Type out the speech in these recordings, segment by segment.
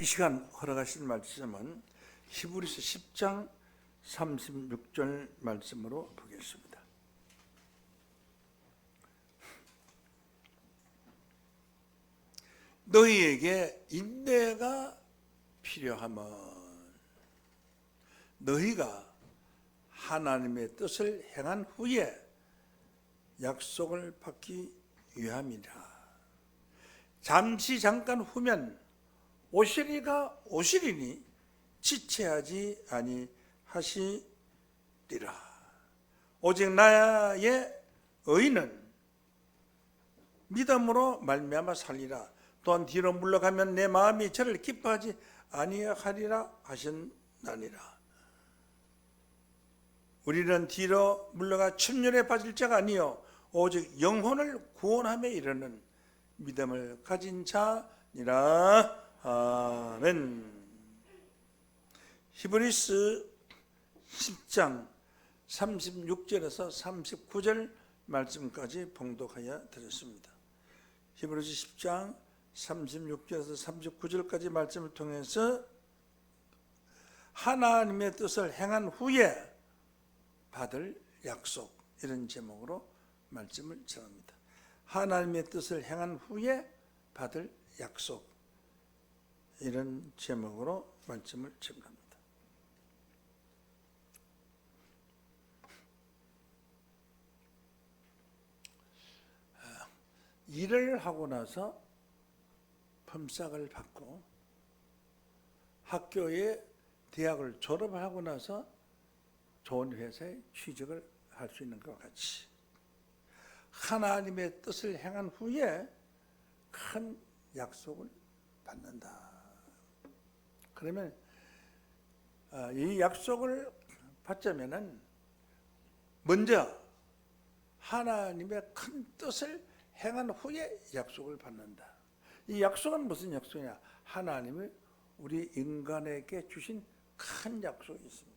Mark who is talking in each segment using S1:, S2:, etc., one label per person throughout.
S1: 이 시간 허락하신 말씀은 히브리서 10장 36절 말씀으로 보겠습니다. 너희에게 인내가 필요하면 너희가 하나님의 뜻을 행한 후에 약속을 받기 위함이라. 잠깐 후면 오시리가 오시리니 지체하지 아니하시리라. 오직 나의 의인은 믿음으로 말미암아 살리라. 또한 뒤로 물러가면 내 마음이 저를 기뻐하지 아니하리라 하셨나니라. 우리는 뒤로 물러가 침륜에 빠질 자가 아니요 오직 영혼을 구원함에 이르는 믿음을 가진 자니라. 아멘. 히브리서 10장 36절에서 39절 말씀까지 봉독하여 드렸습니다. 히브리서 10장 36절에서 39절까지 말씀을 통해서 하나님의 뜻을 행한 후에 받을 약속, 이런 제목으로 말씀을 전합니다. 하나님의 뜻을 행한 후에 받을 약속, 이런 제목으로 말씀을 전합니다. 일을 하고 나서 품삯을 받고 학교에 대학을 졸업하고 나서 좋은 회사에 취직을 할 수 있는 것과 같이 하나님의 뜻을 행한 후에 큰 약속을 받는다. 그러면 이 약속을 받자면은 먼저 하나님의 큰 뜻을 행한 후에 약속을 받는다. 이 약속은 무슨 약속이냐? 하나님이 우리 인간에게 주신 큰 약속이 있습니다.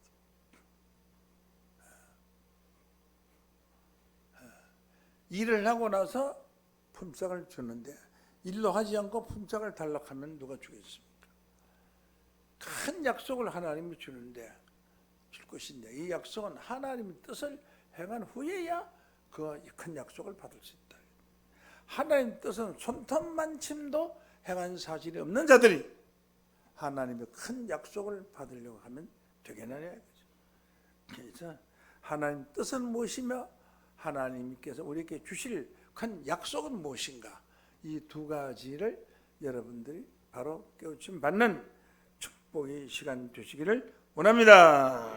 S1: 일을 하고 나서 품삯을 주는데 일로 하지 않고 품삯을 달라고 하면 누가 주겠습니까? 큰 약속을 하나님이 주는데 줄 것인데 이 약속은 하나님의 뜻을 행한 후에야 그 큰 약속을 받을 수 있다. 하나님의 뜻은 손톱만침도 행한 사실이 없는 자들이 하나님의 큰 약속을 받으려고 하면 되겠느냐. 그래서 하나님의 뜻은 무엇이며 하나님께서 우리에게 주실 큰 약속은 무엇인가, 이 두 가지를 여러분들이 바로 깨우침 받는 축복의 시간 되시기를 원합니다.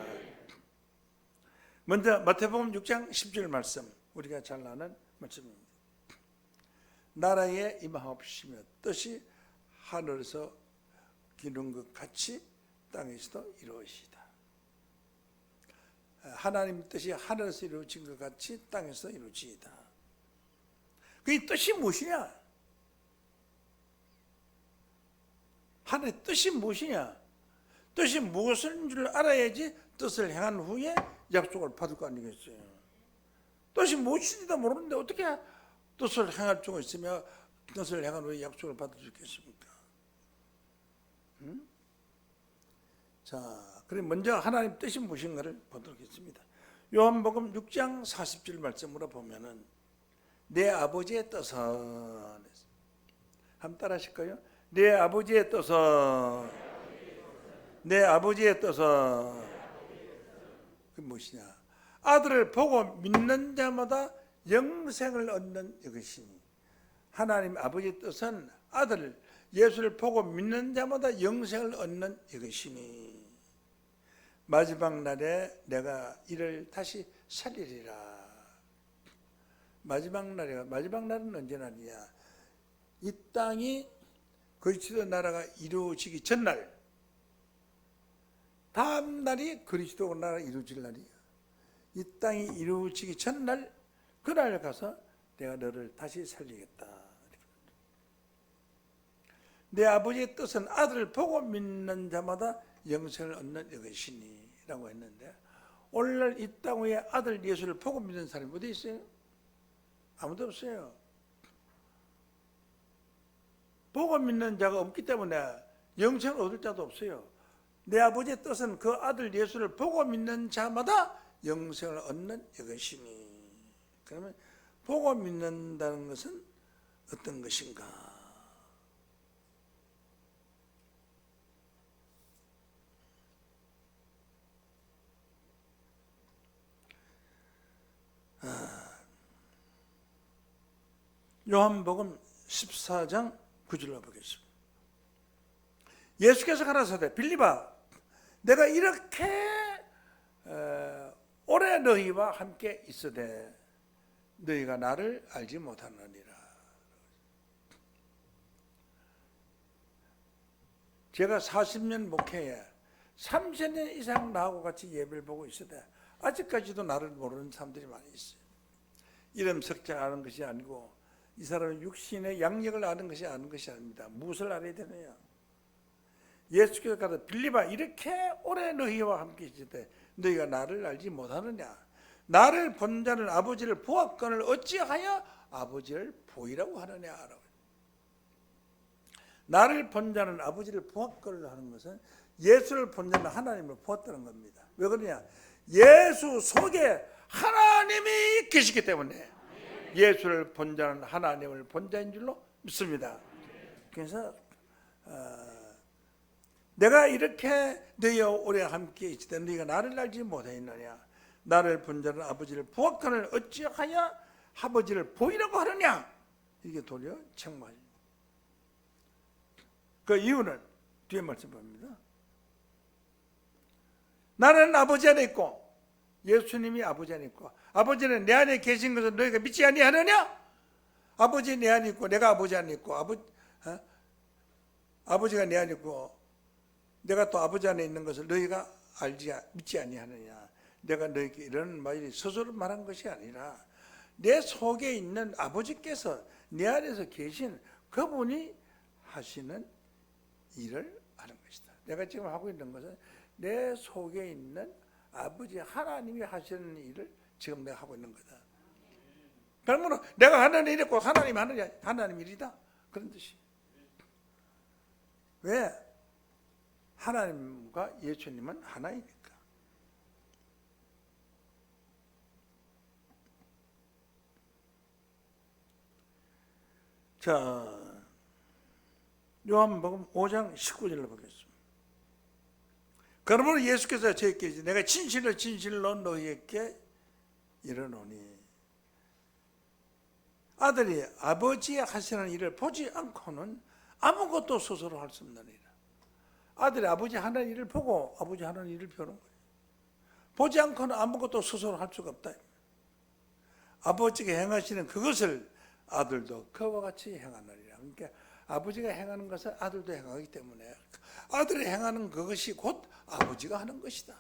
S1: 먼저 마태복음 6장 10절 말씀, 우리가 잘 아는 말씀입니다. 나라에 임하옵시며 뜻이 하늘에서 이룬 것 같이 땅에서도 이루어지이다. 하나님의 뜻이 하늘에서 이루어진 것 같이 땅에서 이루어지이다. 그 뜻이 무엇이냐? 하나님의 뜻이 무엇이냐? 뜻이 무엇인 줄 알아야지 뜻을 행한 후에 약속을 받을 거 아니겠어요? 뜻이 무엇인지도 모르는데 어떻게 뜻을 행할 수가 있으며 뜻을 행한 후에 약속을 받을 수 있겠습니까? 자, 그럼 먼저 하나님 뜻이 무엇인가를 보도록 하겠습니다. 요한복음 6장 40절 말씀으로 보면은 내 아버지의 뜻은, 한번 따라 하실까요? 내 아버지의 뜻은, 내 아버지의 뜻은 그 무엇이냐? 아들을 보고 믿는 자마다 영생을 얻는 이것이니. 하나님 아버지의 뜻은 아들 예수를 보고 믿는 자마다 영생을 얻는 이것이니 마지막 날에 내가 이를 다시 살리리라. 마지막 날은 언제 날이냐? 이 땅이 그리스도 나라가 이루어지기 전날, 다음 날이 그리스도 나라가 이루어질 날이야. 이 땅이 이루어지기 전날, 그날 가서 내가 너를 다시 살리겠다. 내 아버지의 뜻은 아들을 보고 믿는 자마다 영생을 얻는 이것이니 라고 했는데, 오늘날 이 땅 위에 아들 예수를 보고 믿는 사람이 어디 있어요? 아무도 없어요. 보고 믿는 자가 없기 때문에 영생을 얻을 자도 없어요. 내 아버지의 뜻은 그 아들 예수를 보고 믿는 자마다 영생을 얻는 이것이니. 그러면 보고 믿는다는 것은 어떤 것인가? 요한복음 14장 9절로 보겠습니다. 예수께서 가라사대 빌립아 내가 이렇게 오래 너희와 함께 있으되 너희가 나를 알지 못하느니라. 제가 40년 목회에 30년 이상 나하고 같이 예배를 보고 있으되 아직까지도 나를 모르는 사람들이 많이 있어요. 이름 석자 아는 것이 아니고 이 사람은 육신의 양력을 아는 것이 아닙니다. 무엇을 알아야 되느냐? 예수께서 가서 빌립아 이렇게 오래 너희와 함께 있을 너희가 나를 알지 못하느냐? 나를 본 자는 아버지를 보았거늘 어찌하여 아버지를 보이라고 하느냐? 나를 본 자는 아버지를 보았거늘 하는 것은 예수를 본 자는 하나님을 보았다는 겁니다. 왜 그러냐? 예수 속에 하나님이 계시기 때문에 예수를 본 자는 하나님을 본 자인 줄로 믿습니다. 그래서 내가 이렇게 너희와 오래 함께 있을 때 너희가 나를 알지 못하였느냐? 나를 본 자는 아버지를 보았거늘 어찌하여 아버지를 보이라고 하느냐? 이게 도리어 책망입니다. 그 이유는 뒤에 말씀 봅니다. 나는 아버지 안에 있고 예수님이 아버지 안에 있고 아버지는 내 안에 계신 것을 너희가 믿지 아니하느냐? 아버지 내 안에 있고 내가 아버지 안에 있고 아버지가 내 안에 있고 내가 또 아버지 안에 있는 것을 너희가 믿지 아니하느냐? 내가 너희에게 이런 말이 스스로 말한 것이 아니라 내 속에 있는 아버지께서 내 안에서 계신 그분이 하시는 일을 하는 것이다. 내가 지금 하고 있는 것은 내 속에 있는 아버지 하나님이 하시는 일을 지금 내가 하고 있는 거다. 그러면 내가 하는 일이 꼭 하나님이 하는 하나님 일이다. 그런 뜻이. 왜? 하나님과 예수님은 하나이니까. 자, 요한복음 5장 19절로 보겠습니다. 그러므로 예수께서 저에게 내가 진실로 너희에게 이르노니 아들이 아버지의 하시는 일을 보지 않고는 아무것도 스스로 할 수 없느니라. 아들이 아버지 하는 일을 보고 아버지 하는 일을 배우는 거예요. 보지 않고는 아무것도 스스로 할 수가 없다. 아버지가 행하시는 그것을 아들도 그와 같이 행하느니라. 그러니까 아버지가 행하는 것을 아들도 행하기 때문에 아들이 행하는 그것이 곧 아버지가 하는 것이다.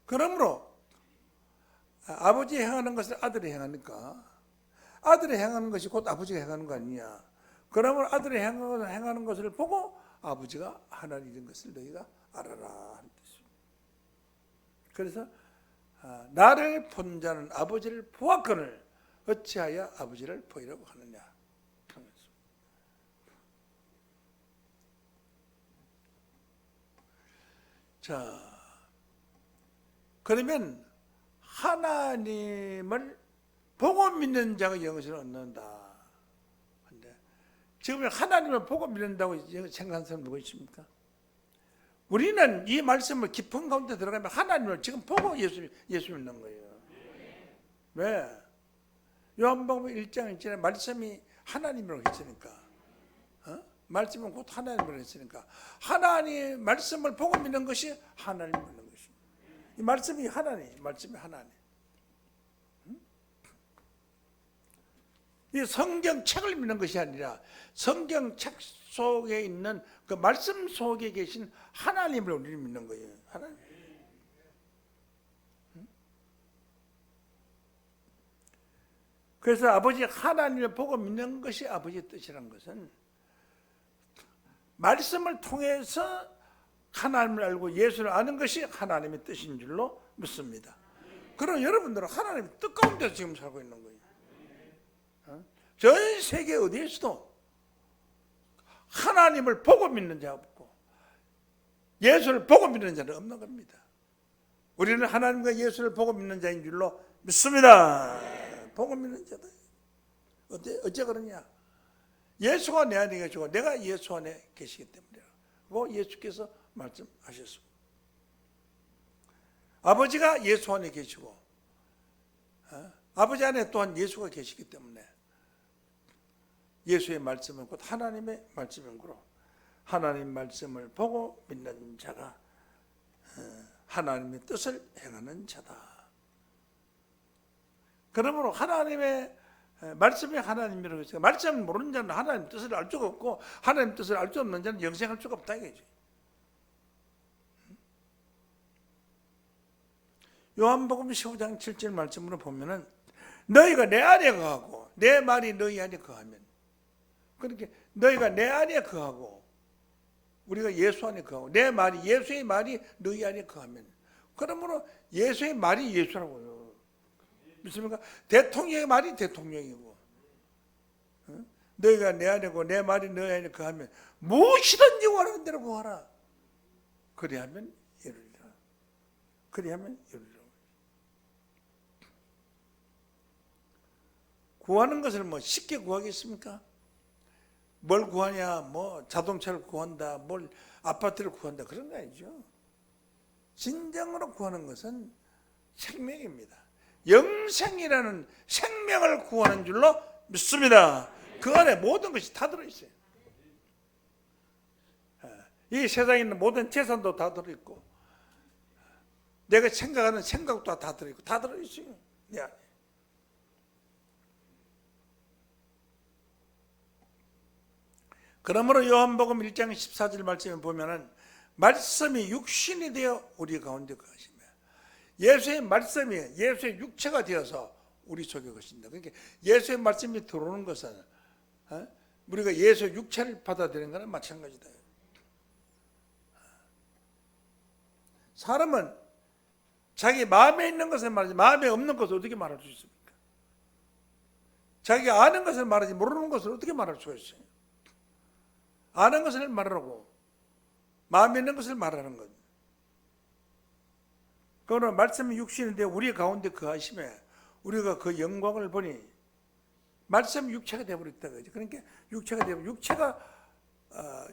S1: 그러므로 아버지 행하는 것을 아들이 행하니까 아들이 행하는 것이 곧 아버지가 행하는 거 아니냐. 그러면 아들이 행하는 것을 보고 아버지가 하는 일인 것을 너희가 알아라 하는 뜻입니다. 그래서 나를 본 자는 아버지를 보았거늘 어찌하여 아버지를 보이라고 하느냐 하면서. 자, 그러면 하나님을 보고 믿는 자가 영생을 얻는다. 근데 지금 하나님을 보고 믿는다고 생각하는 사람 누구 있습니까? 우리는 이 말씀을 깊은 가운데 들어가면 하나님을 지금 보고 예수 믿는 거예요. 왜? 요한복음 1장 1절에 말씀이 하나님으로 했으니까, 말씀은 곧 하나님으로 했으니까 하나님 말씀을 보고 믿는 것이 하나님을 믿는 것입니다. 이 말씀이 하나님, 말씀이 하나님. 이 성경책을 믿는 것이 아니라 성경책 속에 있는 그 말씀 속에 계신 하나님을 우리는 믿는 거예요. 하나님. 그래서 아버지 하나님을 보고 믿는 것이 아버지의 뜻이라는 것은 말씀을 통해서 하나님을 알고 예수를 아는 것이 하나님의 뜻인 줄로 믿습니다. 그럼 여러분들은 하나님의 뜻 가운데서 지금 살고 있는 거예요. 전 세계 어디에서도 하나님을 보고 믿는 자가 없고 예수를 보고 믿는 자는 없는 겁니다. 우리는 하나님과 예수를 보고 믿는 자인 줄로 믿습니다. 보고 믿는 자다. 어째 그러냐? 예수가 내 안에 계시고 내가 예수 안에 계시기 때문이라고 예수께서 말씀하셨습니다. 아버지가 예수 안에 계시고 아버지 안에 또한 예수가 계시기 때문에 예수의 말씀은 곧 하나님의 말씀이므로 하나님 말씀을 보고 믿는 자가 하나님의 뜻을 행하는 자다. 그러므로 하나님의 말씀이 하나님이라고 했어요. 말씀을 모르는 자는 하나님 뜻을 알 수가 없고 하나님 뜻을 알 수 없는 자는 영생할 수가 없다 이거죠. 요한복음 15장 7절 말씀으로 보면은 너희가 내 안에 거하고 내 말이 너희 안에 거하면, 그렇게 너희가 내 안에 거하고 우리가 예수 안에 거하고 내 말이 예수의 말이 너희 안에 거하면, 그러므로 예수의 말이 예수라고요. 믿습니까? 대통령의 말이 대통령이고 너희가 내 안에고 내 말이 너희 안에 거하면 무엇이든지 원하는 대로 구하라. 그리하면 이루리라. 그리하면 이루리라. 구하는 것을 뭐 쉽게 구하겠습니까? 뭘 구하냐, 뭐 자동차를 구한다, 뭘 아파트를 구한다, 그런 거 아니죠. 진정으로 구하는 것은 생명입니다. 영생이라는 생명을 구하는 줄로 믿습니다. 그 안에 모든 것이 다 들어있어요. 이 세상에 있는 모든 재산도 다 들어있고 내가 생각하는 생각도 다 들어있고 다 들어있어요. 내 안에. 그러므로 요한복음 1장 14절 말씀에 보면은 말씀이 육신이 되어 우리 가운데 거하시며, 예수의 말씀이 예수의 육체가 되어서 우리 속에 거신다. 그러니까 예수의 말씀이 들어오는 것은 우리가 예수의 육체를 받아들이는 거랑 마찬가지다. 사람은 자기 마음에 있는 것을 말하지 마음에 없는 것을 어떻게 말할 수 있습니까? 자기가 아는 것을 말하지 모르는 것을 어떻게 말할 수가 있어요? 아는 것을 말하고 마음에 있는 것을 말하는 것. 그러나 말씀이 육신인데 우리 가운데 거하심에 우리가 그 영광을 보니 말씀이 육체가 되어버렸다. 그러니까 육체가 되어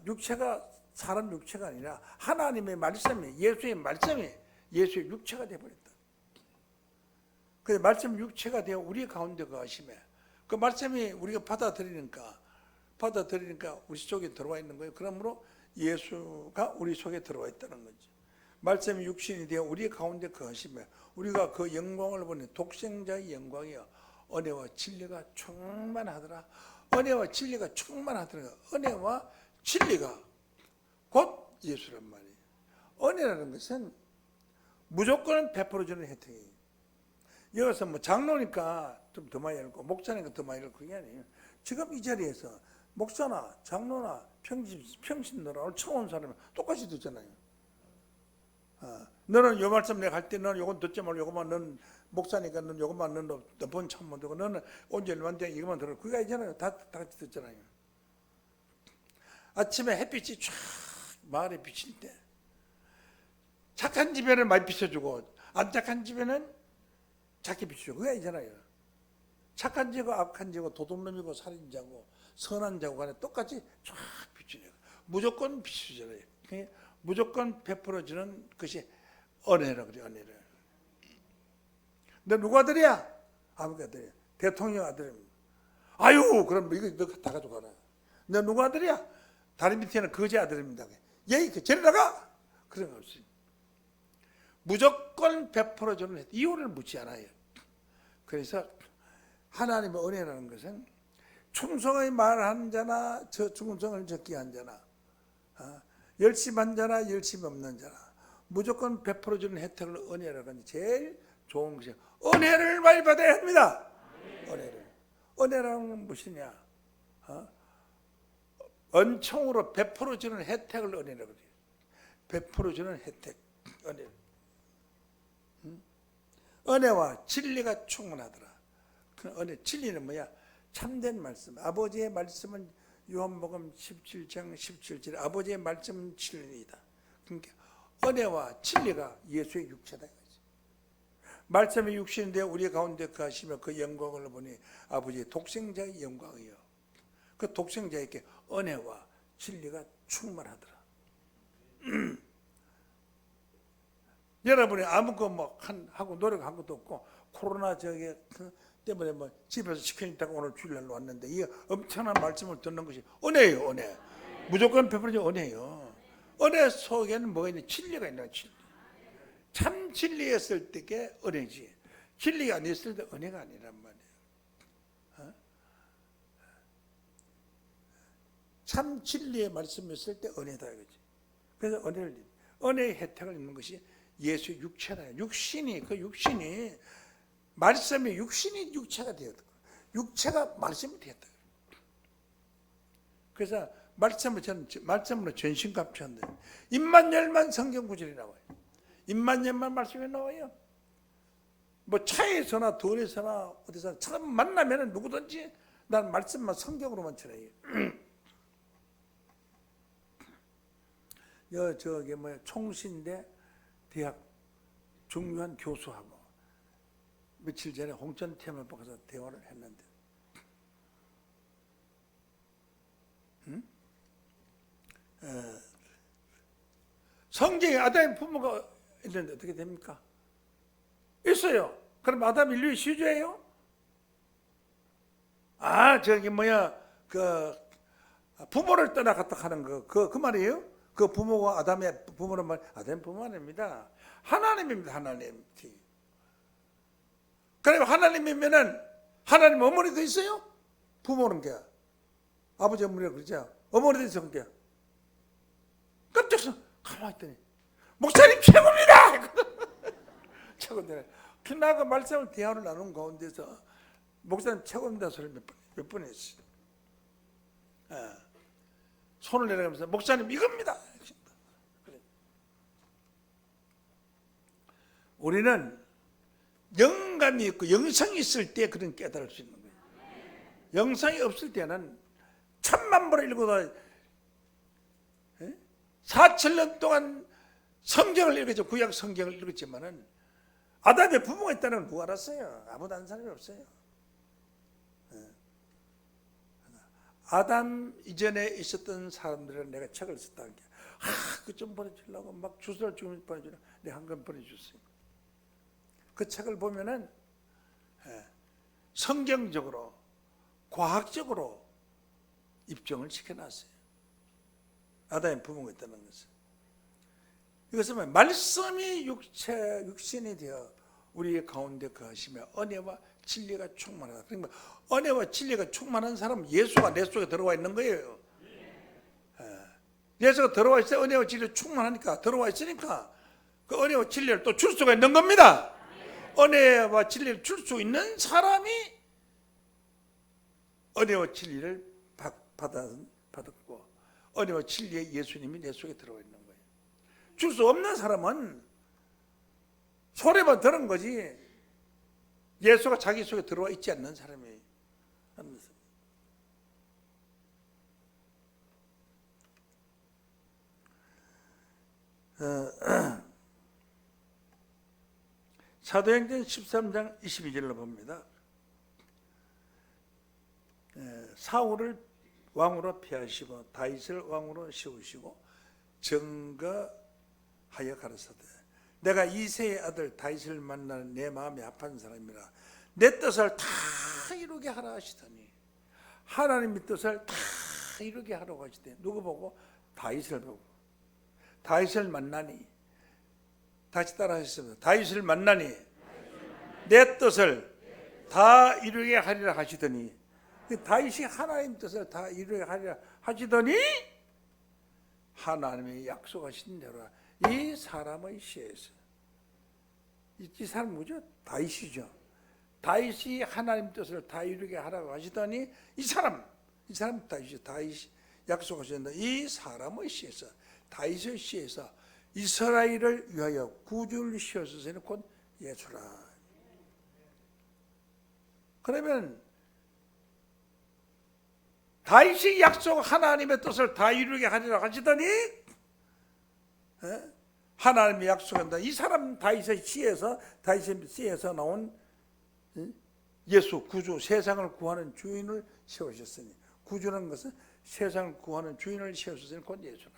S1: 육체가 사람 육체가 아니라 하나님의 말씀이 예수의 말씀이 예수의 육체가 되어버렸다. 그 말씀 육체가 되어 우리 가운데 거하심에 그 말씀이 우리가 받아들이니까 우리 속에 들어와 있는 거예요. 그러므로 예수가 우리 속에 들어와 있다는 거죠. 말씀이 육신이 되어 우리 가운데 거하시며 우리가 그 영광을 보니 독생자의 영광이여 은혜와 진리가 충만하더라. 은혜와 진리가 충만하더라. 은혜와 진리가 곧 예수란 말이에요. 은혜라는 것은 무조건 베풀어주는 혜택이에요. 여기서 뭐 장로니까 좀 더 많이 읽고 목사니까 더 많이 읽고 그게 아니에요. 지금 이 자리에서 목사나 장로나 평신도나 처음 온 사람은 똑같이 듣잖아요. 너는 요 말씀 내가 할 때 너는 요건 듣지 말고 요것만, 넌 목사니까 넌 요것만, 넌 본 처음 못 듣고 너는 온전히 완전히 이것만 들어. 그게 아니잖아요. 다 같이 듣잖아요. 아침에 햇빛이 쫙 마을에 비칠 때 착한 집에는 많이 비춰주고 안 착한 집에는 작게 비춰주고 그게 아니잖아요. 착한 자고 악한 자고 도둑놈이고 살인자고 선한 자고 간에 똑같이 쫙 비추죠. 무조건 비추잖아요. 무조건 베풀어주는 것이 은혜라 그래요. 은혜를. 너 누구 아들이야? 아버지 아들이야. 대통령 아들입니다. 아유 그럼 이거 너 다 가져가라. 너 누구 아들이야? 다리 밑에는 거지 아들입니다. 얘 저리 나가. 그런 거 없어요. 무조건 베풀어주는 이유를 묻지 않아요. 그래서 하나님의 은혜라는 것은 충성의 말하는 자나 저 충성을 적게 한 자나 열심한 자나 열심 없는 자나 무조건 베풀어주는 혜택을 은혜라고 하는 제일 좋은 것이에요. 은혜를 많이 받아야 합니다. 은혜라는 건 무엇이냐? 은총으로 베풀어주는 혜택을 은혜라고 해요. 베풀어주는 혜택, 은혜. 은혜와 진리가 충만하더라. 그 은혜, 진리는 뭐야? 참된 말씀. 아버지의 말씀은 요한복음 17장 17절 아버지의 말씀은 진리이다. 그러니까 은혜와 진리가 예수의 육체다. 말씀이 육신인데 우리 가운데 거하시며 그 영광을 보니 아버지의 독생자의 영광이요. 그 독생자에게 은혜와 진리가 충만하더라. 여러분이 아무것도 뭐 하고 노력한 것도 없고 코로나 때문에 뭐 집에서 시켜있다가 오늘 주일날 왔는데 이 엄청난 말씀을 듣는 것이 은혜예요. 은혜. 무조건 베풀어진 은혜예요. 은혜 속에는 뭐가 있냐? 진리가 있는 진리. 참 진리였을 때게 은혜지. 진리가 아니었을 때 은혜가 아니란 말이에요. 참 진리의 말씀이었을 때 은혜다 이거지. 그래서 은혜의 혜택을 입는 것이 예수의 육체다. 육신이 말씀이 육신이 육체가 되었다. 육체가 말씀이 되었다. 그래서 말씀으로 전신갑주한다. 입만 열만 성경 구절이 나와요. 입만 열만 말씀이 나와요. 뭐 차에서나 도에서나 어디서 사람 만나면 누구든지 난 말씀만 성경으로만 전해요. 저기 총신대 대학 중요한 교수하고 며칠 전에 홍천 테마파크에 가서 대화를 했는데, 성경에 아담의 부모가 있는데 어떻게 됩니까? 있어요. 그럼 아담 인류의 시주예요? 그 부모를 떠나갔다 하는 그 말이에요? 그 부모가 아담의 부모는 아담의 부모가 아닙니다. 하나님입니다. 하나님. 그럼 하나님이면은 하나님 어머니도 있어요? 부모는 게 아버지 어머니가 그러죠. 어머니도 있어 게 깜짝서 가만히 있더니 목사님 최고입니다. 최고입니다. 나가 말씀을 대화를 나눈 가운데서 목사님 최고입니다 소리를 몇 번 했어요. 손을 내려가면서 목사님 이겁니다. 그래. 우리는 영감이 있고 영성이 있을 때 그런 깨달을 수 있는 거예요. 영성이 없을 때는 천만 번을 읽어도 4,000년 동안 성경을 읽었죠. 구약 성경을 읽었지만은 아담의 부모가 있다는 걸 누가 알았어요? 아무도 아는 사람이 없어요. 아담 이전에 있었던 사람들은 내가 책을 썼다는 게 그 좀 보내주려고 막 주소를 좀 보내주려고 내가 한 권 보내줬어요. 그 책을 보면은 성경적으로 과학적으로 입증을 시켜놨어요. 아담의 부모가 있다는 것은. 이것은 말씀이 육신이 되어 우리 가운데 거하시며 은혜와 진리가 충만하다. 그러니까 은혜와 진리가 충만한 사람은 예수가 내 속에 들어와 있는 거예요. 예수가 들어와 있어야 은혜와 진리가 충만하니까 들어와 있으니까 그 은혜와 진리를 또 줄 수가 있는 겁니다. 은혜와 진리를 줄 수 있는 사람이 은혜와 진리를 받았고 은혜와 진리의 예수님이 내 속에 들어와 있는 거예요. 줄 수 없는 사람은 소리만 들은 거지 예수가 자기 속에 들어와 있지 않는 사람이 하면서. 사도행전 13장 22절로 봅니다. 사울을 왕으로 폐하시고 다윗을 왕으로 세우시고 증거하여 가르치되 내가 이새의 아들 다윗을 만나는 내 마음이 아픈 사람이라 내 뜻을 다 이루게 하라 하시더니 하나님의 뜻을 다 이루게 하라고 하시더니 누구 보고? 다윗을 보고. 다윗을 만나니 다시 따라 하셨습니다. 다윗을 만나니 내 뜻을 다 이루게 하리라 하시더니 다윗이 하나님 뜻을 다 이루게 하리라 하시더니 하나님이 약속하신 대로 이 사람의 시에서 이 사람 뭐죠? 다윗이죠. 다윗이 하나님 뜻을 다 이루게 하라고 하시더니 이 사람 다윗이 약속하셨는데 이 사람의 시에서 다윗의 시에서 이스라엘을 위하여 구주를 씌워서는 곧 예수라. 그러면 다윗이 약속 하나님의 뜻을 다 이루게 하리라 하시더니 하나님이 약속한다. 이 사람 다윗의 시에서 나온 예수 구주, 세상을 구하는 주인을 세우셨으니, 구주라는 것은 세상을 구하는 주인을 세우셨으니 곧 예수라.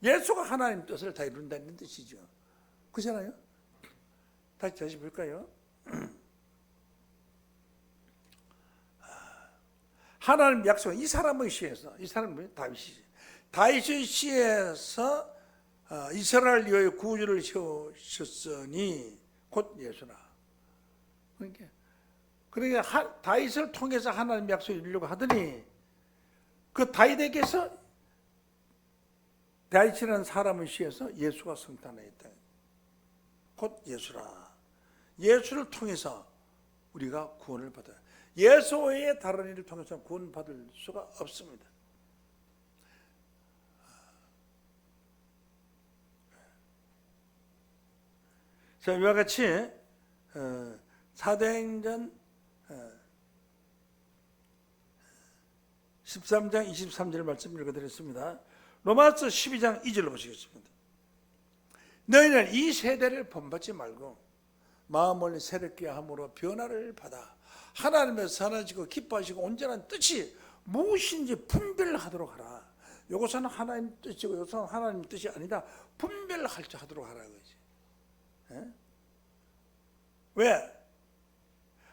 S1: 예수가 하나님 뜻을 다 이룬다는 뜻이죠. 그렇잖아요? 다시 볼까요? 하나님 약속은 이 사람의 시에서, 이 사람은 다윗의 시에서 이스라엘 위하여 구주를 세우셨으니 곧 예수라. 그러니까 다윗을 통해서 하나님 약속을 이루려고 하더니 그 다윗에게서 다윗이라는 사람의 시에서 예수가 성탄하였다. 곧 예수라. 예수를 통해서 우리가 구원을 받아요. 예수 외에 다른 일을 통해서 구원받을 수가 없습니다. 자, 이와 같이 사도행전 13장 23절 말씀 읽어드렸습니다. 로마서 12장 2절로 보시겠습니다. 너희는 이 세대를 본받지 말고 마음을 새롭게 함으로 변화를 받아 하나님의 선하시고 기뻐하시고 온전한 뜻이 무엇인지 분별하도록 하라. 이것은 하나님 뜻이고 이것은 하나님 뜻이 아니다. 분별할 줄 하도록 하라. 왜?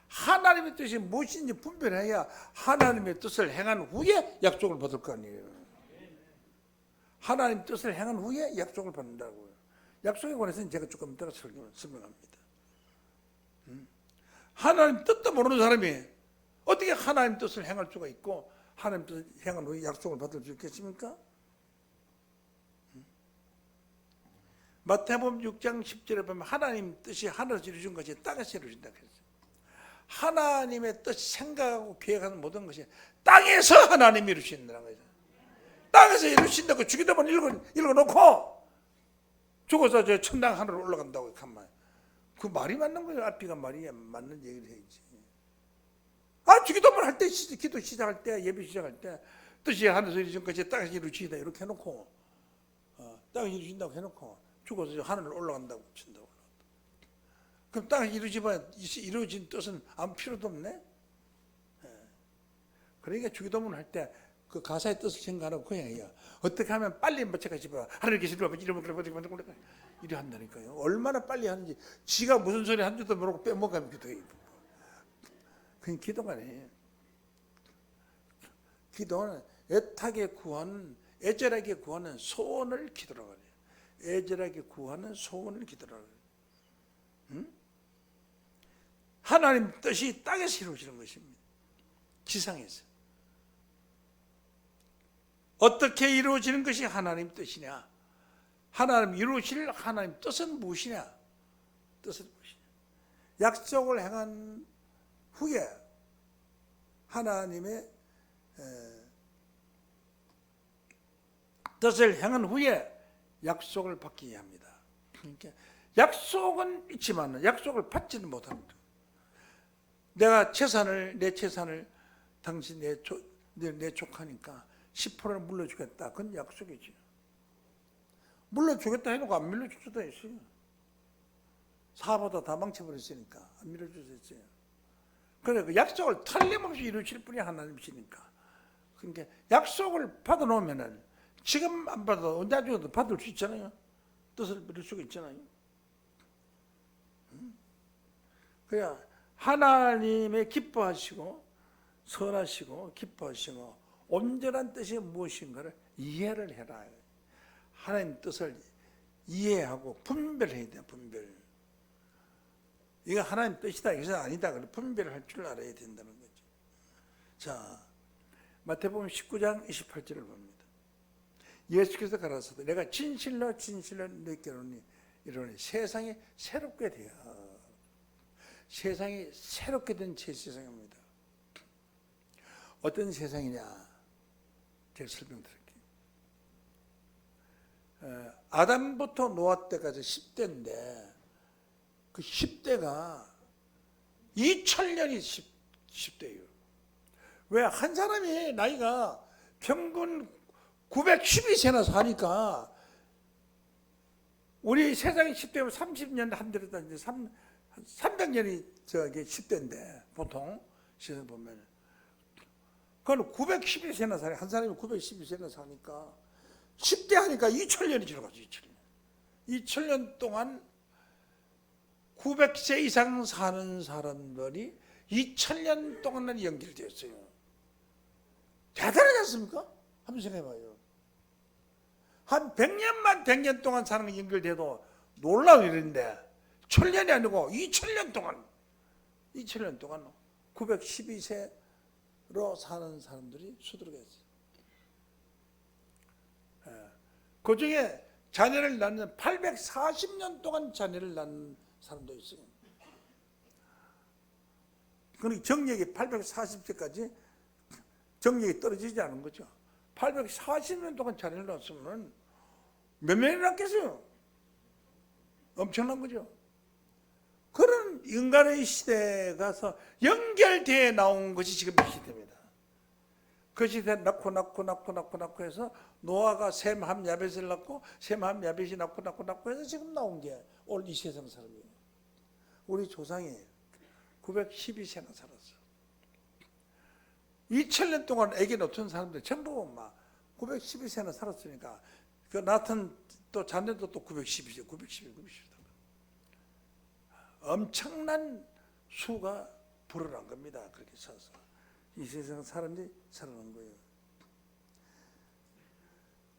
S1: 하나님의 뜻이 무엇인지 분별해야 하나님의 뜻을 행한 후에 약속을 받을 거 아니에요. 하나님 뜻을 행한 후에 약속을 받는다고요. 약속에 관해서는 제가 조금 이따가 설명합니다. 하나님 뜻도 모르는 사람이 어떻게 하나님 뜻을 행할 수가 있고 하나님 뜻을 행한 후에 약속을 받을 수 있겠습니까? 마태복음 6장 10절에 보면 하나님 뜻이 하늘에서 이루어진 것이 땅에서 이루어진다고 했어요. 하나님의 뜻, 생각하고 계획하는 모든 것이 땅에서 하나님이 이루신다는 거죠. 땅에서 이루신다고 주기도문 읽어놓고 죽어서 저 천당 하늘로 올라간다고 가만. 그 말이 맞는 거예요. 앞뒤가 말이 맞는 얘기를 해야지. 주기도문 할 때, 기도 시작할 때, 예배 시작할 때 뜻이 하늘에서 이루어진 것이 땅에서 이루어지다 이렇게 해놓고 땅에서 이루어진다고 해놓고 죽어서 하늘로 올라간다고 친다고. 그럼 땅에서 이루어진 뜻은 아무 필요도 없네. 그러니까 주기도문 할 때 그 가사의 뜻을 생각하고 그냥 해요. 어떻게 하면 빨리 맞춰가지 봐. 하늘에 계신 분 이래 한다니까요. 얼마나 빨리 하는지 지가 무슨 소리 한 줄도 모르고 빼먹으면 기도해요. 그냥 기도가 아니에요. 기도는 애타게 구하는, 애절하게 구하는 소원을 기도라고 해요. 애절하게 구하는 소원을 기도라고 해요. 응? 하나님 뜻이 땅에서 이루어지는 것입니다. 지상에서. 어떻게 이루어지는 것이 하나님 뜻이냐? 하나님 이루실 하나님 뜻은 무엇이냐? 뜻은 무엇이냐? 약속을 행한 후에 하나님의 뜻을 행한 후에 약속을 받기 합니다. 그러니까 약속은 있지만 약속을 받지는 못합니다. 내가 내 재산을 당신 내 조카니까 10%를 물려주겠다. 그건 약속이지. 물려주겠다 해놓고 안 물려줄 수도 있어요. 사보다 다 망쳐버렸으니까 안 물려줄 수 있어요. 그래 그 약속을 틀림없이 이루실 분이 하나님이시니까. 그러니까 약속을 받아놓으면은 지금 안 받아도 언제 나중에도 받을 수 있잖아요. 뜻을 이룰 수가 있잖아요. 그래야 하나님의 기뻐하시고 선하시고 기뻐하시고 온전한 뜻이 무엇인가를 이해를 해라. 하나님 뜻을 이해하고 분별해야 돼요. 분별. 이거 하나님 뜻이다, 이것은 아니다. 그래 분별을 할 줄 알아야 된다는 거죠. 자, 마태복음 19장 28절을 봅니다. 예수께서 가라사대 내가 진실로 너희에게 이르노니 세상이 새롭게 되어 세상이 새롭게 된 제 세상입니다. 어떤 세상이냐? 제가 설명드릴게요. 아담부터 노아 때까지 10대인데 그 10대가 2000년이 10대예요. 왜 한 사람이 나이가 평균 912세나 사니까 우리 세상이 10대면 30년 한들었다 이제 300년이 저게 10대인데 보통 시선 보면 그건 912세나 사니 한 사람이 912세나 사니까 10대 하니까 2000년이 지나가죠. 2000년 동안 900세 이상 사는 사람들이 2000년 동안은 연결되었어요. 대단하지 않습니까? 한번 생각해봐요. 한 100년만 100년 동안 사는 게 연결돼도 놀라운 일인데 1000년이 아니고 2000년 동안 912세로 사는 사람들이 수두룩했어요. 그 중에 자녀를 낳는 840년 동안 자녀를 낳는 사람도 있어요. 그러니까 정력이 840세까지 정력이 떨어지지 않은 거죠. 840년 동안 자녀를 낳았으면 몇 명이 낳겠어요? 엄청난 거죠. 그런 인간의 시대에 가서 연결되어 나온 것이 지금 이 시대입니다. 그 시대에 낳고 해서 노아가 셈함 야벳을 낳고 셈함 야벳이 낳고 해서 지금 나온 게 오늘 이 세상 사람이에요. 우리 조상이 912세나 살았어. 2000년 동안 애기 놓던 사람들 전부 막 912세나 살았으니까 그 낳던 또 자녀도 또 912세. 엄청난 수가 불어난 겁니다. 그렇게 서서 이 세상 사람들이 살아난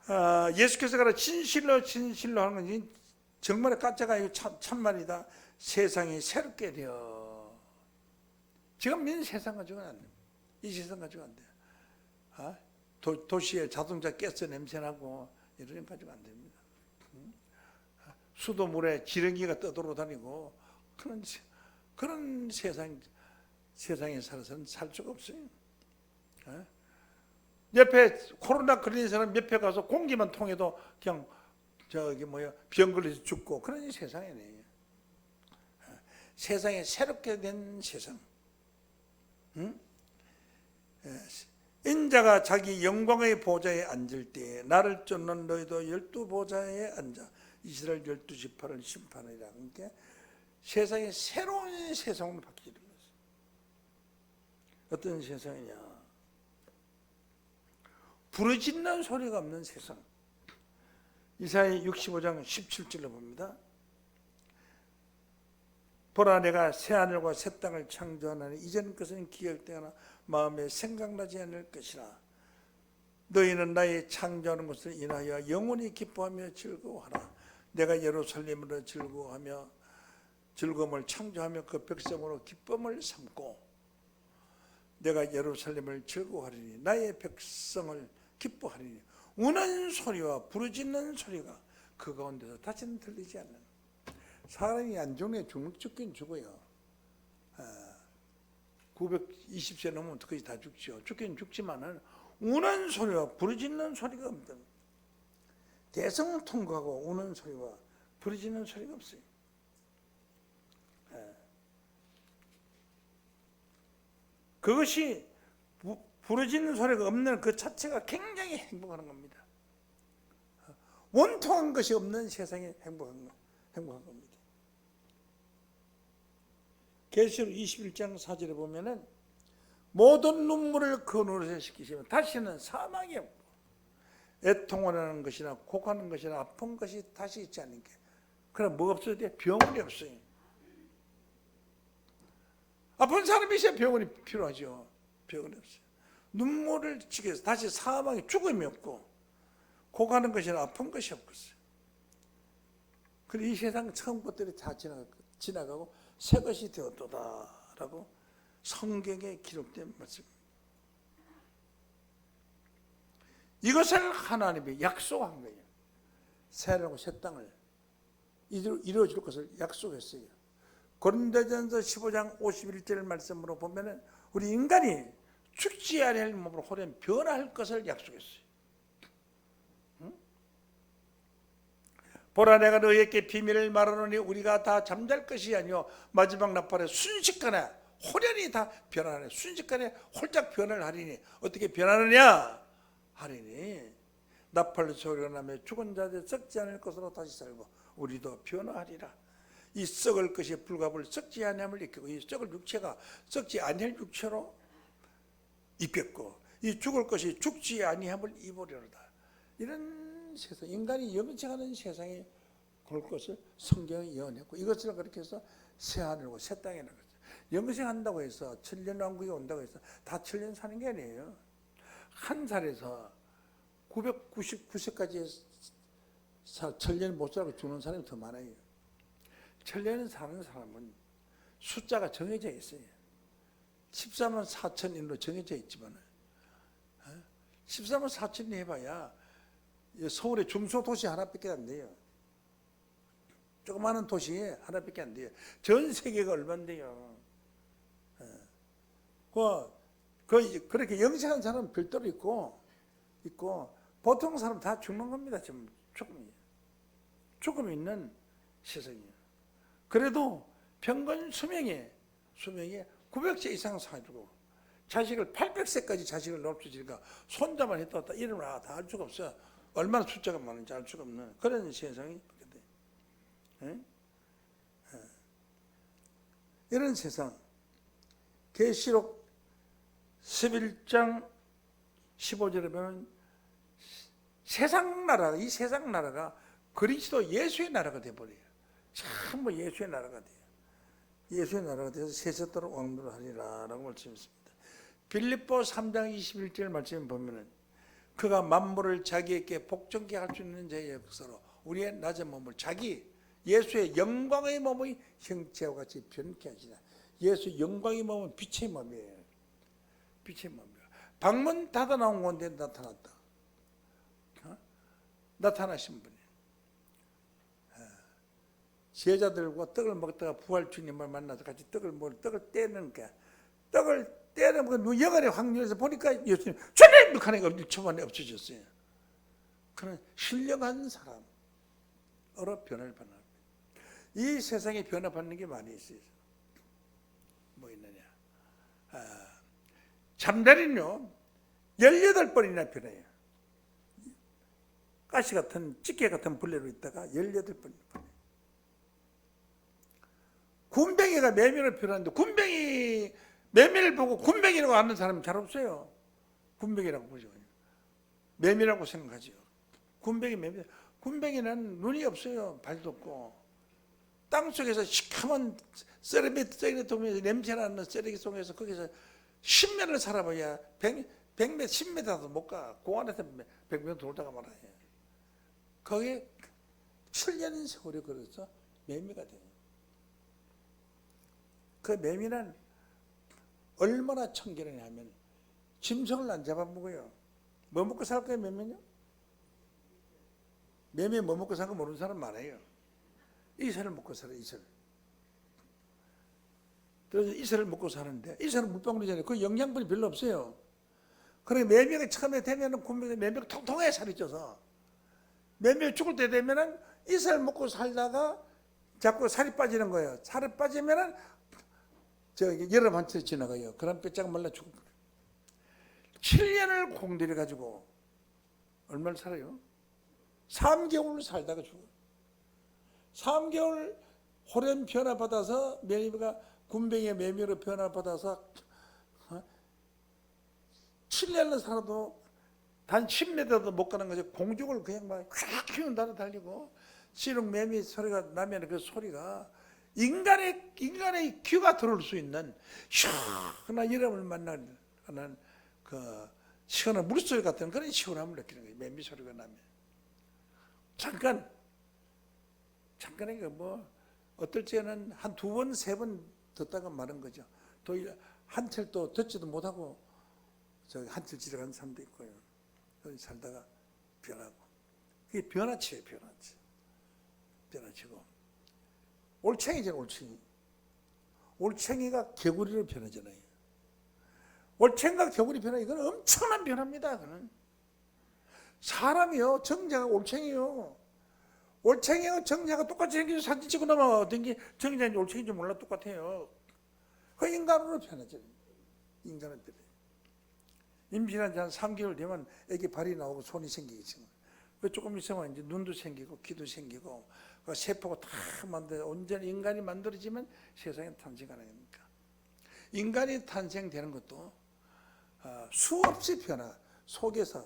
S1: 거예요. 예수께서 가라 진실로 하는 것이 정말 가짜가 아니고 참말이다. 세상이 새롭게 되어 지금 이 세상 가지고는 안 됩니다. 이 세상 가지고 안 돼요. 도시에 자동차 가스 냄새나고 이런 거 가지고 안 됩니다. 수도물에 지렁이가 떠돌아다니고 그런 세상에 살아서는 살 수가 없어요. 옆에 코로나 걸린 사람 옆에 가서 공기만 통해도 그냥 병 걸려서 죽고 그런 세상이네. 세상에 새롭게 된 세상. 인자가 자기 영광의 보좌에 앉을 때에 나를 쫓는 너희도 12보좌에 앉아 이스라엘 12지파를 심판하리라. 그러니까 세상이 새로운 세상으로 바뀌는 거죠. 어떤 세상이냐? 부르짖는 소리가 없는 세상. 이사야 65장 17절로 봅니다. 보라 내가 새하늘과 새 땅을 창조하나니 이전 것은 기억되거나 마음에 생각나지 않을 것이라. 너희는 나의 창조하는 것을 인하여 영원히 기뻐하며 즐거워하라. 내가 예루살렘으로 즐거움을 창조하며 그 백성으로 기쁨을 삼고 내가 예루살렘을 즐거워하리니 나의 백성을 기뻐하리니 우는 소리와 부르짖는 소리가 그 가운데서 다시는 들리지 않는. 사람이 안 죽네. 죽긴 죽어요. 920세 넘으면 거의 다 죽죠. 죽긴 죽지만은 우는 소리와 부르짖는 소리가 없다. 대성통곡하고 우는 소리와 부르짖는 소리가 없어요. 그것이 부르짖는 소리가 없는 그 자체가 굉장히 행복한 겁니다. 원통한 것이 없는 세상에 행복한 겁니다. 계시록 21장 4절에 보면은 모든 눈물을 그 노릇에 시키시면 다시는 사망이 없고 애통하는 것이나 곡하는 것이나 아픈 것이 다시 있지 않으니까. 그럼 뭐가 없어야 돼? 병원이 없어요. 아픈 사람이 있어야 병원이 필요하죠. 병원이 없어요. 눈물을 지게 해서 다시 사망이 죽음이 없고 곡하는 것이나 아픈 것이 없겠어요. 그리고 이 세상 처음 것들이 다 지나가고 새 것이 되었도다라고 성경에 기록된 말씀입니다. 이것을 하나님이 약속한 거예요. 새하늘과 새 땅을 이루어질 것을 약속했어요. 고린도전서 15장 51절 말씀으로 보면은 우리 인간이 죽지 아니할 몸으로 호련 변화할 것을 약속했어요. 보라 내가 너희에게 비밀을 말하노니 우리가 다 잠잘 것이 아니요 마지막 나팔에 순식간에 호련히 다 변하네. 순식간에 홀짝 변을 하리니 어떻게 변하느냐 하리니 나팔 소리가 나며 죽은 자들 썩지 않을 것으로 다시 살고 우리도 변화하리라. 이 썩을 것이 불갑을 썩지 아니함을 입히고 이 썩을 육체가 썩지 아니할 육체로 입혔고 이 죽을 것이 죽지 아니함을 입으려다. 이런 세상, 인간이 영생하는 세상에 올 것을 성경이 예언했고 이것을 그렇게 해서 새 하늘과 새 땅이라는 거죠. 영생한다고 해서 천년왕국이 온다고 해서 다 천년 사는 게 아니에요. 한 살에서 999세까지 천년 못 살고 죽는 사람이 더 많아요. 천년을 사는 사람은 숫자가 정해져 있어요. 14만 4천인으로 정해져 있지만 14만 4천이 해봐야 서울의 중소도시 하나밖에 안 돼요. 조그마한 도시에 하나밖에 안 돼요. 전 세계가 얼마인데요. 그렇게 영생한 사람은 별도로 있고 보통 사람 다 죽는 겁니다. 지금 죽음이 있는 세상이에요. 그래도 평균 수명이 900세 이상 살고 자식을 800세까지 자식을 놓치니까 손자만 했다 왔다 이름을 다 알 수가 없어요. 얼마나 숫자가 많은지 알 수가 없는 그런 세상이 이런 세상. 계시록 11장 15절에 보면 이 세상 나라가 그리스도 예수의 나라가 되어버려요. 전부 예수의 나라가 돼요. 예수의 나라가 돼서 세세토록 왕노하리라 라고 말씀했습니다. 빌립보 3장 21절 말씀을 보면은 그가 만물을 자기에게 복종케 할 수 있는 자의 역사로 우리의 낮은 몸을 예수의 영광의 몸의 형체와 같이 변케 하시나. 예수 영광의 몸은 빛의 몸이에요. 빛의 몸이에요. 방문 닫아 나온 건데 나타났다. 나타나신 분이에요. 제자들과 떡을 먹다가 부활 주님을 만나서 같이 떡을 떼는 거야. 떡을 떼는 거 영안의 확률에서 보니까 예수님 주님! 하는 거 초반에 없어졌어요. 그런 신령한 사람으로 변화를 받는 겁니다. 이 세상에 변화받는 게 많이 있어요. 뭐 있느냐. 잠자리는요 18번이나 변해요. 가시 같은 찌개 같은 벌레로 있다가 18번 변해요. 군뱅이가 매미로 변하는데 군뱅이 매미를 보고 군뱅이라고 아는 사람은 잘 없어요. 군뱅이라고 보죠. 매미라고 생각하죠. 군뱅이는 눈이 없어요. 발도 없고 땅속에서 시커먼 쓰레기 통해서 냄새나는 쓰레기 속에서 거기서 10년을 살아봐야 100m, 10m도 못 가. 공안에서 100m 돌다가 말아요. 거기에 7년 세월이 걸려서 매미가 돼요. 그 매미는 얼마나 청결하냐면 짐승을 안 잡아먹어요. 뭐 먹고 살 거예요, 매미는요? 매미 뭐 먹고 사는 거 모르는 사람 많아요. 이슬을 먹고 살아요, 이슬. 그래서 이슬을 먹고 사는데 이슬은 물방울이잖아요. 그 영양분이 별로 없어요. 그러니 매미가 처음에 되면은 매미가 통통해 살이 쪄서 매미가 죽을 때 되면은 이슬 먹고 살다가 자꾸 살이 빠지는 거예요. 살이 빠지면은 여름 한철 지나가요. 그럼 뼈짝 말라 죽고 7년을 공들여 가지고 얼마를 살아요? 3개월 살다가 죽어요. 3개월 호련 변화받아서 매미가 군뱅이의 매미로 변화받아서 7년을 살아도 단 10m도 못 가는 거죠. 공중을 그냥 막 휙 날아 달리고 씨름 매미 소리가 나면 그 소리가 인간의 귀가 들어올 수 있는 시원한 여름을 만나는 그 시원한 물소리 같은 그런 시원함을 느끼는 거예요. 매미 소리가 나면 잠깐에 뭐 어떨 때는 한 2번, 3번 듣다가 마는 거죠. 또 한철 또 듣지도 못하고 한철 지나가는 사람도 있고요. 살다가 변하고 그게 변화치예요. 변화치고 올챙이죠. 올챙이가 개구리로 변하잖아요. 올챙이가 개구리 변화 이건 엄청난 변화입니다. 그는 사람이요 정자가 올챙이요. 올챙이하고 정자가 똑같이 생겨서 사진 찍고 나면 어떤 게 정자인지 올챙이인지 몰라 똑같아요. 그 인간으로 변하죠. 인간은 변해. 임신한 지 한 3개월 되면 애기 발이 나오고 손이 생기겠지. 그 조금 있으면 이제 눈도 생기고 귀도 생기고 그 세포가 다 만들어 온전히 인간이 만들어지면 세상에 탄생하는 겁니까? 인간이 탄생되는 것도 수없이 변화 속에서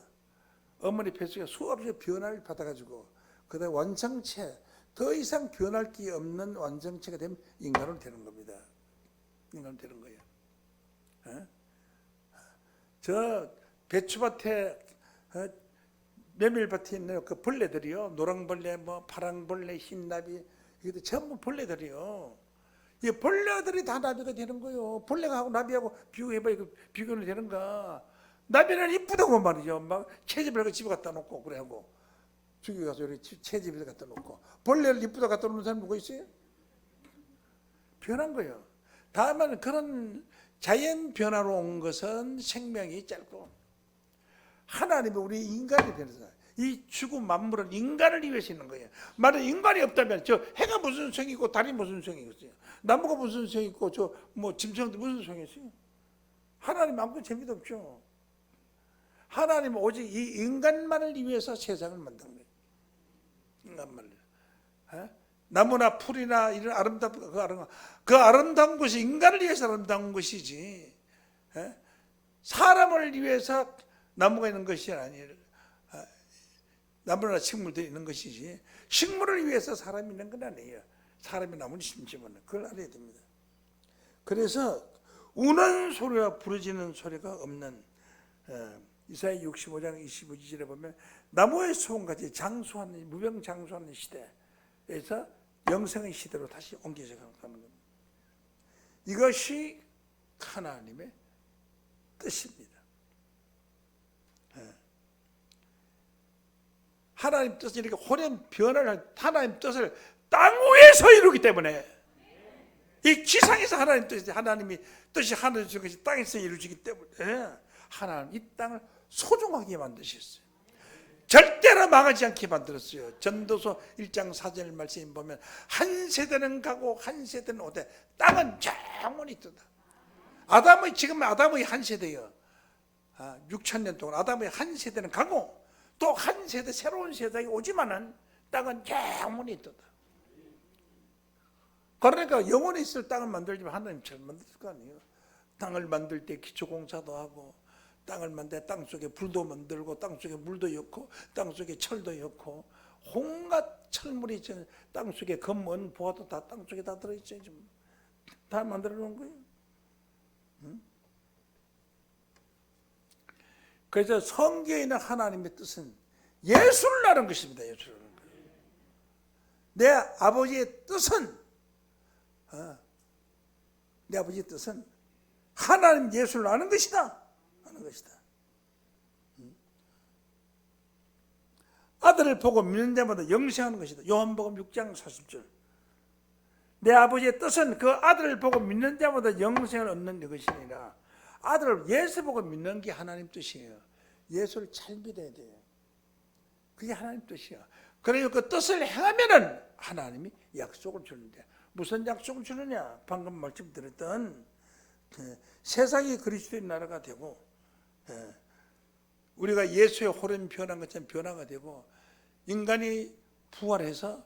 S1: 어머니 뱃속에 수없이 변화를 받아가지고 그다음 완성체 더 이상 변할 게 없는 완성체가 되면 인간으로 되는 겁니다. 인간으로 되는 거예요. 저 배추밭에 메밀밭에 있는 그 벌레들이요, 노랑벌레, 뭐 파랑벌레, 흰나비, 이것도 전부 벌레들이요. 이 벌레들이 다 나비가 되는 거예요. 벌레가 하고 나비하고 비교해봐야 비교는 되는가? 나비는 이쁘다고 말이죠. 막 채집을 집에 갖다 놓고 그래 하고 죽이 가서 이렇게 채집에 갖다 놓고 벌레를 이쁘다 갖다 놓는 사람 누가 있어요? 변한 거예요. 다만 그런 자연 변화로 온 것은 생명이 짧고 하나님이 우리 인간이 변해서 이 지구 만물은 인간을 위해서 있는 거예요. 만약 인간이 없다면 저 해가 무슨 성이 있고 달이 무슨 성이 있어요? 나무가 무슨 성이 있고 저 뭐 짐승도 무슨 성이 있어요? 하나님 아무것도 재미도 없죠. 하나님은 오직 이 인간만을 위해서 세상을 만든 거예요. 인간만을. 나무나 풀이나 이런 그 아름다운 것이 인간을 위해서 아름다운 것이지 사람을 위해서 나무가 있는 것이 아니라 나무나 식물들이 있는 것이지 식물을 위해서 사람이 있는 건 아니에요. 사람이 나무를 심지면 그걸 알아야 됩니다. 그래서 우는 소리와 부르짖는 소리가 없는 이사야 65장 25절에 보면 나무의 소원같이 장수하는 무병장수하는 시대에서 영생의 시대로 다시 옮겨져 가는 겁니다. 이것이 하나님의 뜻입니다. 하나님 뜻이 이렇게 호련 변화를 하나님 뜻을 땅 위에서 이루기 때문에 이 지상에서 하나님 뜻이 하나님이 뜻이 하늘 중에서 땅에서 이루어지기 때문에 하나님 이 땅을 소중하게 만드셨어요. 절대로 망하지 않게 만들었어요. 전도서 1장 4절 말씀 보면 한 세대는 가고 한 세대는 오되 땅은 영원히 있다. 지금 아담의 한 세대요. 6,000년 동안 아담의 한 세대는 가고 또 한 세대 새로운 세상이 오지만은 땅은 영원히 있다. 그러니까 영원히 있을 땅을 만들지만 하나님처럼 만들 거 아니에요. 땅을 만들 때 기초공사도 하고 땅을 만들 때 땅속에 불도 만들고 땅속에 물도 넣고 땅속에 철도 넣고 온갖 철물이 땅속에 금, 은, 보화도 다 땅속에 다 들어있죠. 다 만들어 놓은 거예요. 그래서 성경에 있는 하나님의 뜻은 예수를 아는 것입니다. 예수를 아는 거예요. 내 아버지의 뜻은 하나님 예수를 아는 것이다. 아는 것이다. 아들을 보고 믿는 자마다 영생하는 것이다. 요한복음 6장 40절. 내 아버지의 뜻은 그 아들을 보고 믿는 자마다 영생을 얻는 것이니라. 아들을 예수 보고 믿는 게 하나님 뜻이에요. 예수를 잘 믿어야 돼요. 그게 하나님 뜻이야. 그래서 그 뜻을 행하면은 하나님이 약속을 주는데 무슨 약속을 주느냐? 방금 말씀드렸던 세상이 그리스도의 나라가 되고 우리가 예수의 호련 변한 것처럼 변화가 되고 인간이 부활해서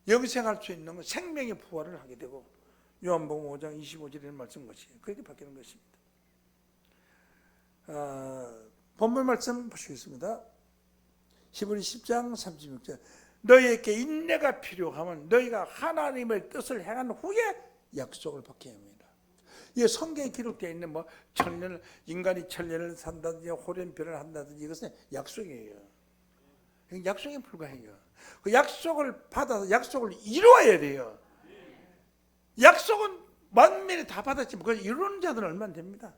S1: 영생할 수 있는 건 생명의 부활을 하게 되고 요한복음 5장 25절에 말씀 것이 그렇게 바뀌는 것입니다. 본문 말씀 보시겠습니다. 히브리 10장 36절. 너희에게 인내가 필요하면 너희가 하나님의 뜻을 행한 후에 약속을 받게 합니다. 이 성경에 기록되어 있는 뭐 천년 인간이 천년을 산다든지 호련변을 한다든지 이것은 약속이에요. 약속에 불과해요. 그 약속을 받아서 약속을 이루어야 돼요. 약속은 만민이 다 받았지만 그걸 이루는 자들은 얼마나 됩니다.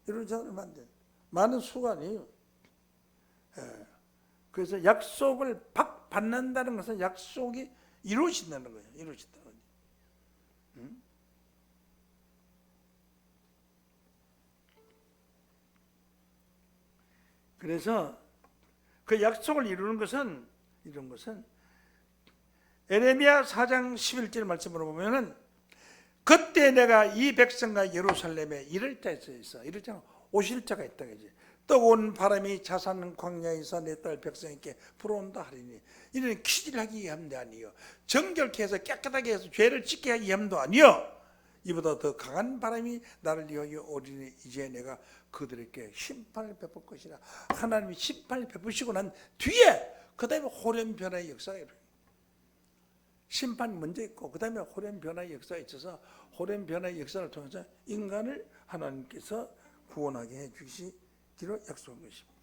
S1: 이루는 자들은 얼마나 됩니다. 많은 수가 아니에요. 그래서 약속을 받는다는 것은 약속이 이루어진다는 거예요. 이루어진다는 거예요. 그래서 그 약속을 이루는 것은 에레미야 4장 11절 말씀으로 보면은 그때 내가 이 백성과 예루살렘에 이를 자에 있어. 이를 자는 오실 자가 있다 그지. 뜨거운 바람이 자산 광야에서 내 딸 백성에게 불어온다 하리니, 이는 키질하기 위함도 아니요 정결케 해서 깨끗하게 해서 죄를 짓게 하기 위함도 아니요 이보다 더 강한 바람이 나를 위하여 오리니 이제 내가 그들에게 심판을 베풀 것이라. 하나님이 심판을 베푸시고 난 뒤에 그 다음에 호련 변화의 역사가 일어나요. 심판이 먼저 있고 그 다음에 호련 변화의 역사가 있어서 호련 변화의 역사를 통해서 인간을 하나님께서 구원하게 해주시기로 약속한 것입니다.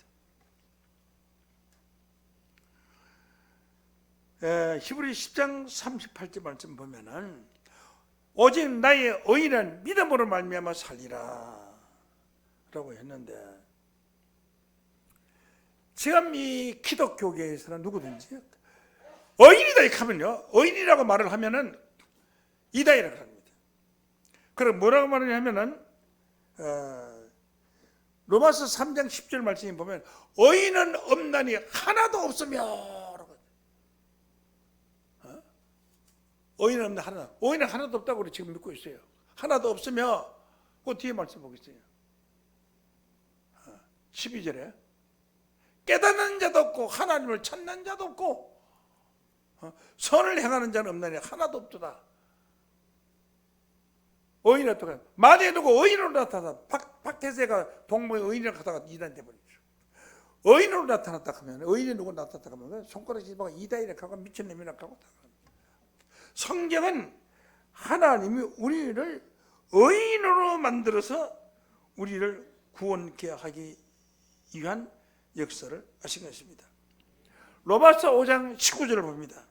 S1: 히브리 10장 38절 말씀 보면은 오직 나의 의인은 믿음으로 말미암아 살리라 라고 했는데, 지금 이 기독교계에서는 누구든지 의인이다 이렇게 하면요, 의인이라고 말을 하면은 이다이라고 합니다. 그럼 뭐라고 말을 하면은 로마서 3장 10절 말씀에 보면 의인은 없나니 하나도 없으며, 의인은 없나 하나, 의인은 하나도 없다고 우리 지금 믿고 있어요. 하나도 없으며, 그 뒤에 말씀 보겠어요. 12절에 깨닫는 자도 없고 하나님을 찾는 자도 없고 선을 행하는 자는 없나니 하나도 없도다. 의인은 어떡해? 만약에 누구 의인으로 나타나, 박태세가 동무의 의인이라고 하다가 이단 돼버리죠. 의인으로 나타났다 하면, 의인이 누구 나타났다 하면 손가락이 막 이단이라고 하고 미친놈이라고 하고. 성경은 하나님이 우리를 의인으로 만들어서 우리를 구원케 하기 위한 역사를 하신 것입니다. 로마서 5장 19절을 봅니다.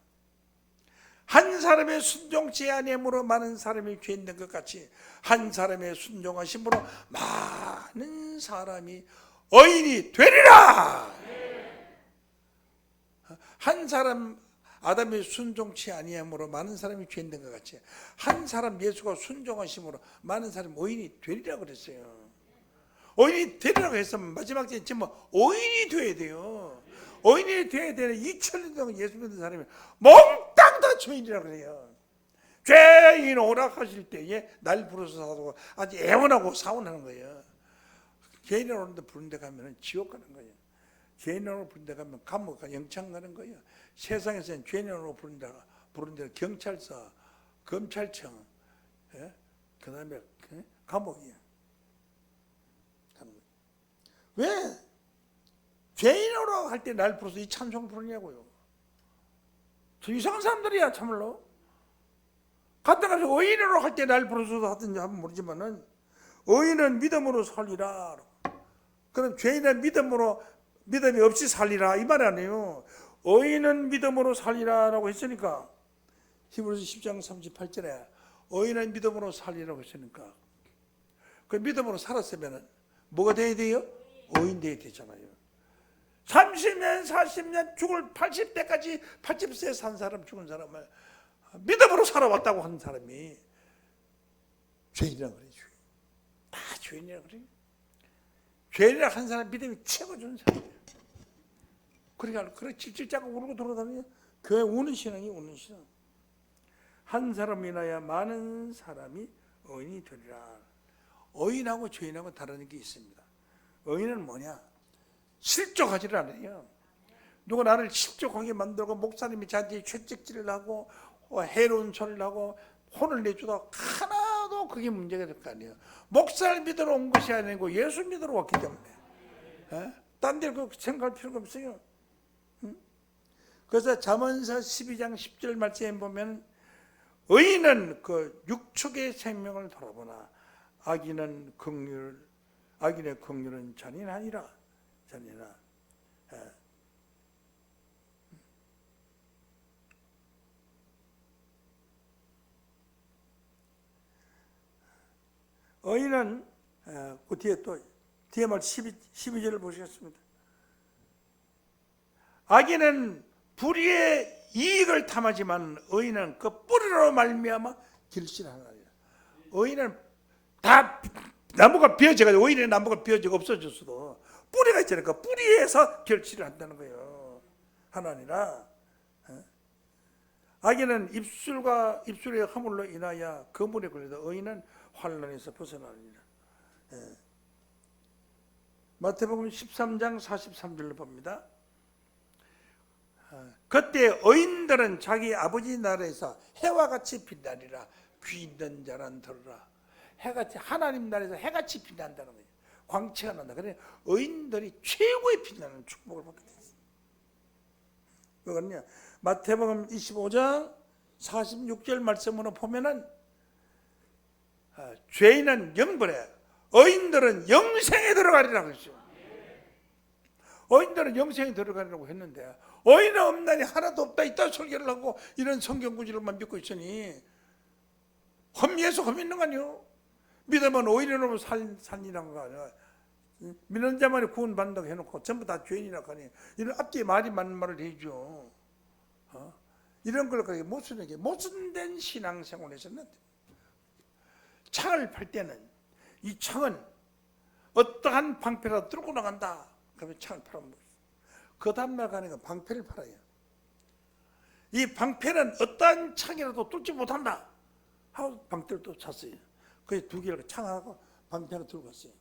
S1: 한 사람의 순종치 아니함으로 많은 사람이 죄 있는 것 같이 한 사람의 순종하심으로 많은 사람이 의인이 되리라. 한 사람 아담이 순종치 아니함으로 많은 사람이 죄 있는 것 같이 한 사람 예수가 순종하심으로 많은 사람이 의인이 되리라 그랬어요. 의인이 되리라고 했으면 마지막 때에 지금 의인이 돼야 돼요. 의인이 돼야 되는 2000년 동안 예수 믿는 사람이 몽땅 다 죄인이라고 그래요. 죄인 오락하실 때에 날 부르셔서 사고 아주 애원하고 사원하는 거예요. 죄인을 오는데 부른 데 가면 지옥 가는 거예요. 죄인으로 부른 데 가면 감옥, 영창 가는 거예요. 세상에서는 죄인으로 부른 데 경찰서, 검찰청, 그 다음에 감옥이에요. 왜 죄인으로 할 때 날 부르서 이 찬송 부르냐고요. 저 이상한 사람들이야 참말로. 갔다 가서 의인으로 할 때 날 부르서도 하든지 하면 모르지만은 의인은 믿음으로 살리라. 그럼 죄인은 믿음이 없이 살리라 이 말 아니에요. 의인은 믿음으로 살리라라고 했으니까, 히브리서 10장 38절에 의인은 믿음으로 살리라고 했으니까, 그 믿음으로 살았으면 뭐가 돼야 돼요? 의인 돼야 되잖아요. 30년 40년 죽을 80대까지 80세 산 사람, 죽은 사람을 믿음으로 살아왔다고 하는 사람이 죄인이라고 그래요. 다 죄인이라고 그래요. 죄인이라고 하는 사람 믿음이 최고 좋은 사람이에요. 그러니까 그래 찔찔짜고 울고 돌아다니냐? 교회 우는 신앙이 우는 신앙. 한 사람이 나야 많은 사람이 의인이 되리라. 의인하고 죄인하고 다른 게 있습니다. 의인은 뭐냐? 실족하지를 않아요. 누가 나를 실족하게 만들고 목사님이 저한테 채찍질을 하고 해로운 소리를 하고 혼을 내주다 하나도 그게 문제가 될 거 아니에요. 목사를 믿으러 온 것이 아니고 예수 믿으러 왔기 때문에 딴 데를 생각할 필요가 없어요. 그래서 잠언서 12장 10절 말씀에 보면 의인은 그 육축의 생명을 돌아보나 악인의 긍휼은 잔인하니라. 의인은 그 뒤에 말 12절을 보시겠습니다. 악인은 불의의 이익을 탐하지만 의인은 그 뿌리로 말미암아 결실하느니라. 의인은 다 나무가 비어져가지고, 의인의 나무가 비어지고 없어졌어도 뿌리가 있잖아요. 그 뿌리에서 결실을 한다는 거예요. 하나니라. 악인은 입술의 허물로 인하여 거물에 걸려도 의인은 환난에서 벗어나느니라. 마태복음 13장 43절로 봅니다. 그때 의인들은 자기 아버지 나라에서 해와 같이 빛나리라. 귀 있는 자는 들으라. 해같이, 하나님 나라에서 해같이 빛난다는 거예요. 광채가 난다. 그래 의인들이 최고의 빛나는 축복을 받게 됐어요. 왜 그러냐? 마태복음 25장 46절 말씀으로 보면은 죄인은 영벌에, 의인들은 영생에 들어가리라고 했어요. 의인들은 영생에 들어가리라고 했는데 의인은 없나니 하나도 없다 있다 설교를 하고 이런 성경 구절만 믿고 있으니 험리에서 험 있는 거 아니요? 믿으면 의인으로 살리라는 거 아니야? 믿는 자만이 구원받는다고 해놓고 전부 다 죄인이라고 하니 이런 앞뒤에 말이 맞는 말을 해줘. 이런 걸 그렇게 모순된 신앙생활에서는 창을 팔 때는 이 창은 어떠한 방패라도 뚫고 나간다. 그러면 창을 팔아먹어요. 그 다음날 가는 건 방패를 팔아요. 이 방패는 어떠한 창이라도 뚫지 못한다 하고 방패를 또 찼어요. 그 두 개를 창하고 방패를 들고 갔어요.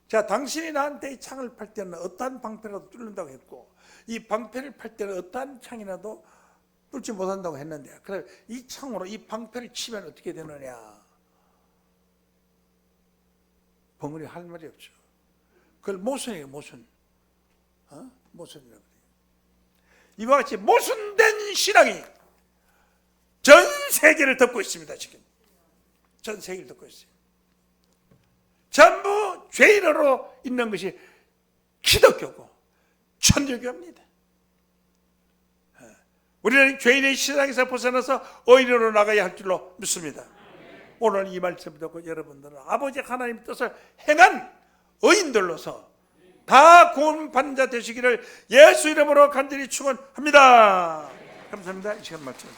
S1: 자, 당신이 나한테 이 창을 팔 때는 어떠한 방패라도 뚫는다고 했고 이 방패를 팔 때는 어떠한 창이라도 뚫지 못한다고 했는데 그래 이 창으로 이 방패를 치면 어떻게 되느냐? 벙어리 할 말이 없죠. 그걸 모순이에요. 모순. 모순이라고 그래요. 이와 같이 모순된 신앙이 전 세계를 덮고 있습니다. 지금 전 세계를 덮고 있어요. 전부 죄인으로 있는 것이 기독교고 천주교입니다. 우리는 죄인의 신앙에서 벗어나서 의인으로 나가야 할 줄로 믿습니다. 오늘 이 말씀 듣고 여러분들은 아버지 하나님 뜻을 행한 의인들로서 다 구원받는 자 되시기를 예수 이름으로 간절히 축원합니다. 감사합니다. 이 시간 말씀